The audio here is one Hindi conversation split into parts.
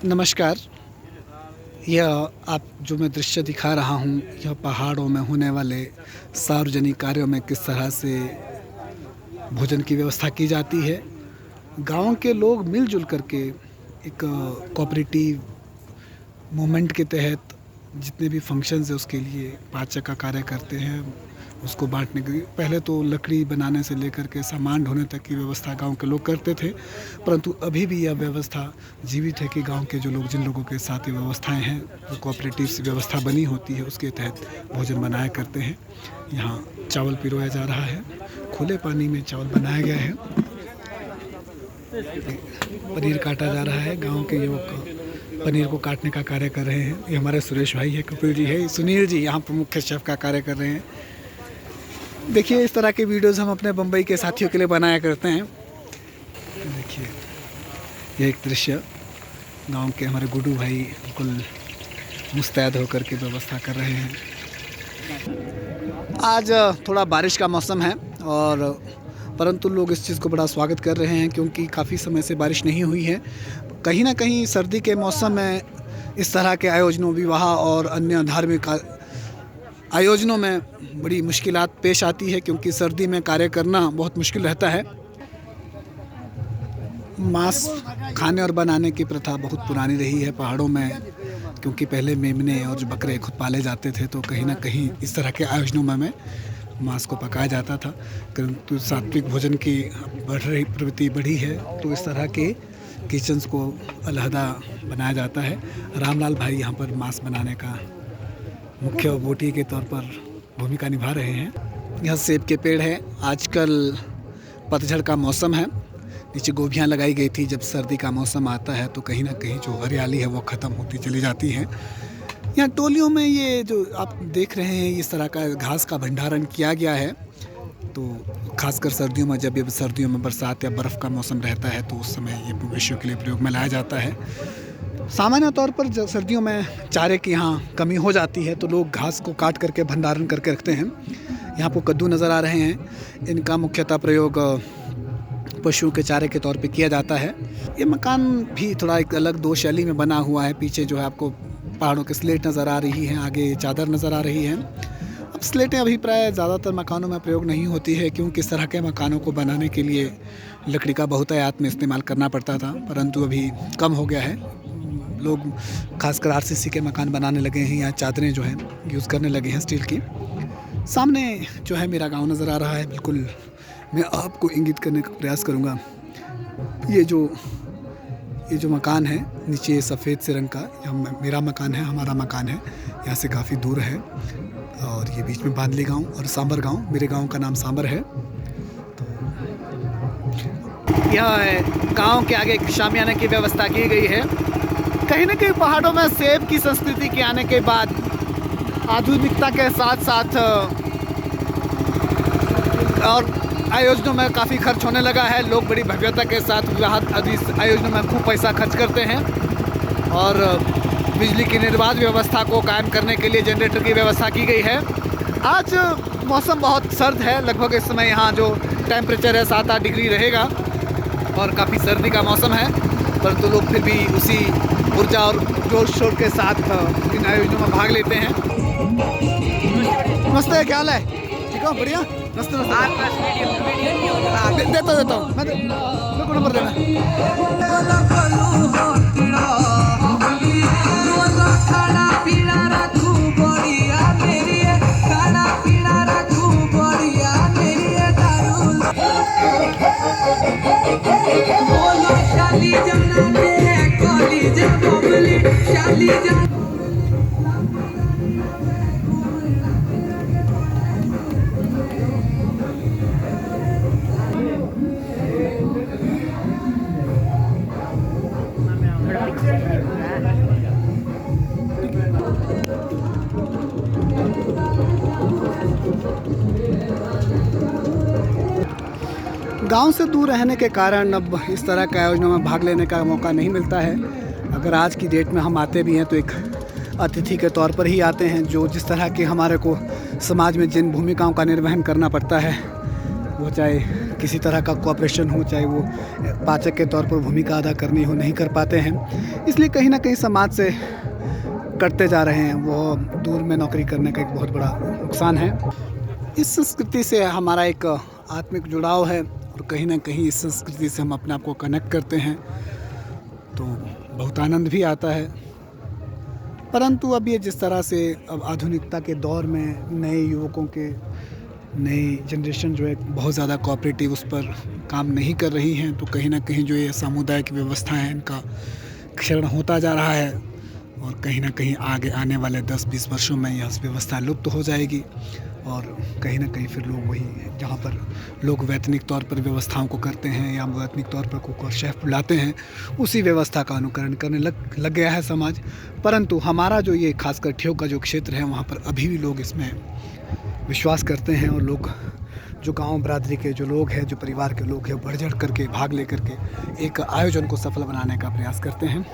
नमस्कार। यह आप जो मैं दृश्य दिखा रहा हूँ, यह पहाड़ों में होने वाले सार्वजनिक कार्यों में किस तरह से भोजन की व्यवस्था की जाती है। गाँव के लोग मिलजुल करके एक कोऑपरेटिव मूवमेंट के तहत जितने भी फंक्शंस है उसके लिए पाचक का कार्य करते हैं। उसको बांटने के लिए पहले तो लकड़ी बनाने से लेकर के सामान ढोने तक की व्यवस्था गांव के लोग करते थे, परंतु अभी भी यह व्यवस्था जीवित है कि गांव के जो लोग जिन लोगों के साथ ये व्यवस्थाएं हैं, जो कोऑपरेटिव व्यवस्था बनी होती है उसके तहत भोजन बनाया करते हैं। यहाँ चावल पिरोया जा रहा है, खुले पानी में चावल बनाया गया है। पनीर काटा जा रहा है, गाँव के युवक पनीर को काटने का कार्य कर रहे हैं। ये हमारे सुरेश भाई है, कपिल जी है, सुनील जी यहाँ पर मुख्य शेफ का कार्य कर रहे हैं। देखिए, इस तरह के वीडियोस हम अपने बम्बई के साथियों के लिए बनाया करते हैं। देखिए, ये एक दृश्य गांव के हमारे गुड्डू भाई बिल्कुल मुस्तैद होकर के व्यवस्था कर रहे हैं। आज थोड़ा बारिश का मौसम है और परंतु लोग इस चीज़ को बड़ा स्वागत कर रहे हैं क्योंकि काफ़ी समय से बारिश नहीं हुई है। कहीं ना कहीं सर्दी के मौसम में इस तरह के आयोजनों, विवाह और अन्य धार्मिक आयोजनों में बड़ी मुश्किलात पेश आती है क्योंकि सर्दी में कार्य करना बहुत मुश्किल रहता है। मांस खाने और बनाने की प्रथा बहुत पुरानी रही है पहाड़ों में, क्योंकि पहले मेमने और जो बकरे खुद पाले जाते थे, तो कहीं ना कहीं इस तरह के आयोजनों में मांस को पकाया जाता था। परंतु सात्विक भोजन की बढ़ रही प्रवृत्ति बढ़ी है, तो इस तरह के किचन्स को अलहदा बनाया जाता है। रामलाल भाई यहाँ पर मांस बनाने का मुख्य बोटी के तौर पर भूमिका निभा रहे हैं। यह सेब के पेड़ है। आजकल पतझड़ का मौसम है, नीचे गोभियाँ लगाई गई थी। जब सर्दी का मौसम आता है तो कहीं ना कहीं जो हरियाली है वो ख़त्म होती चली जाती है। यहाँ टोलियों में ये जो आप देख रहे हैं, इस तरह का घास का भंडारण किया गया है। तो खासकर सर्दियों में, जब ये सर्दियों में बरसात या बर्फ़ का मौसम रहता है तो उस समय ये मवेशियों के लिए प्रयोग में लाया जाता है। सामान्य तौर पर जब सर्दियों में चारे की यहाँ कमी हो जाती है तो लोग घास को काट करके भंडारण करके रखते हैं। यहाँ पर कद्दू नज़र आ रहे हैं, इनका मुख्यतः प्रयोग पशुओं के चारे के तौर पे किया जाता है। ये मकान भी थोड़ा एक अलग दो शैली में बना हुआ है। पीछे जो है आपको पहाड़ों की स्लेट नज़र आ रही है, आगे चादर नज़र आ रही है। अब स्लेटें अभी प्राय ज़्यादातर मकानों में प्रयोग नहीं होती है क्योंकि इस तरह के मकानों को बनाने के लिए लकड़ी का बहुतायत में इस्तेमाल करना पड़ता था, परंतु अभी कम हो गया है। लोग खासकर आरसीसी के मकान बनाने लगे हैं या चादरें जो हैं यूज़ करने लगे हैं स्टील की। सामने जो है मेरा गांव नज़र आ रहा है। बिल्कुल मैं आपको इंगित करने का प्रयास करूंगा। ये जो मकान है नीचे सफ़ेद से रंग का, यह मेरा मकान है, हमारा मकान है। यहाँ से काफ़ी दूर है और ये बीच में बांदली गांव और सांबर गांव, मेरे गांव का नाम सांबर है। तो यह है गांव के आगे शामियाने की व्यवस्था की गई है। कहीं ना कहीं पहाड़ों में सेब की संस्कृति के आने के बाद आधुनिकता के साथ साथ और आयोजनों में काफ़ी खर्च होने लगा है। लोग बड़ी भव्यता के साथ विवाह आदि आयोजनों में खूब पैसा खर्च करते हैं और बिजली की निर्बाध व्यवस्था को कायम करने के लिए जनरेटर की व्यवस्था की गई है। आज मौसम बहुत सर्द है, लगभग इस समय यहाँ जो टेम्परेचर है 7-8 डिग्री रहेगा और काफ़ी सर्दी का मौसम है, परंतु लोग फिर भी उसी ऊर्जा और जोश शोर के साथ इन आयोजनों में भाग लेते हैं। नमस्ते, क्या हाल है? ठीक हो? बढ़िया। नमस्ते देता हूँ मैं, मेरे को नंबर देना। गांव से दूर रहने के कारण अब इस तरह के आयोजनों में भाग लेने का मौका नहीं मिलता है। अगर आज की डेट में हम आते भी हैं तो एक अतिथि के तौर पर ही आते हैं। जो जिस तरह के हमारे को समाज में जिन भूमिकाओं का निर्वहन करना पड़ता है, वो चाहे किसी तरह का कोऑपरेशन हो, चाहे वो पाचक के तौर पर भूमिका अदा करनी हो, नहीं कर पाते हैं। इसलिए कहीं ना कहीं समाज से कटते जा रहे हैं। वो दूर में नौकरी करने का एक बहुत बड़ा नुकसान है। इस संस्कृति से हमारा एक आत्मिक जुड़ाव है और कहीं ना कहीं इस संस्कृति से हम अपने आप को कनेक्ट करते हैं, तो बहुत आनंद भी आता है। परंतु अब ये जिस तरह से अब आधुनिकता के दौर में नए युवकों के नई जनरेशन जो है बहुत ज़्यादा कोऑपरेटिव उस पर काम नहीं कर रही हैं, तो कहीं ना कहीं जो ये सामुदायिक व्यवस्था है इनका क्षरण होता जा रहा है और कहीं ना कहीं आगे आने वाले 10-20 वर्षों में यह व्यवस्था लुप्त हो जाएगी और कहीं ना कहीं फिर लोग वही जहाँ पर लोग वैतनिक तौर पर व्यवस्थाओं को करते हैं या वैतनिक तौर पर कुक और शेफ़ बुलाते हैं, उसी व्यवस्था का अनुकरण करने लग गया है समाज। परंतु हमारा जो ये खासकर ठियोग का जो क्षेत्र है वहाँ पर अभी भी लोग इसमें विश्वास करते हैं और लोग जो गांव बरादरी के जो लोग हैं, जो परिवार के लोग हैं, बढ़ चढ़ करके भाग लेकर के एक आयोजन को सफल बनाने का प्रयास करते हैं।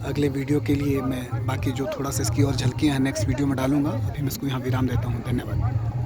अगले वीडियो के लिए मैं बाकी जो थोड़ा सा इसकी और झलकियाँ हैं नेक्स्ट वीडियो में डालूंगा। अभी मैं इसको यहाँ विराम देता हूँ। धन्यवाद।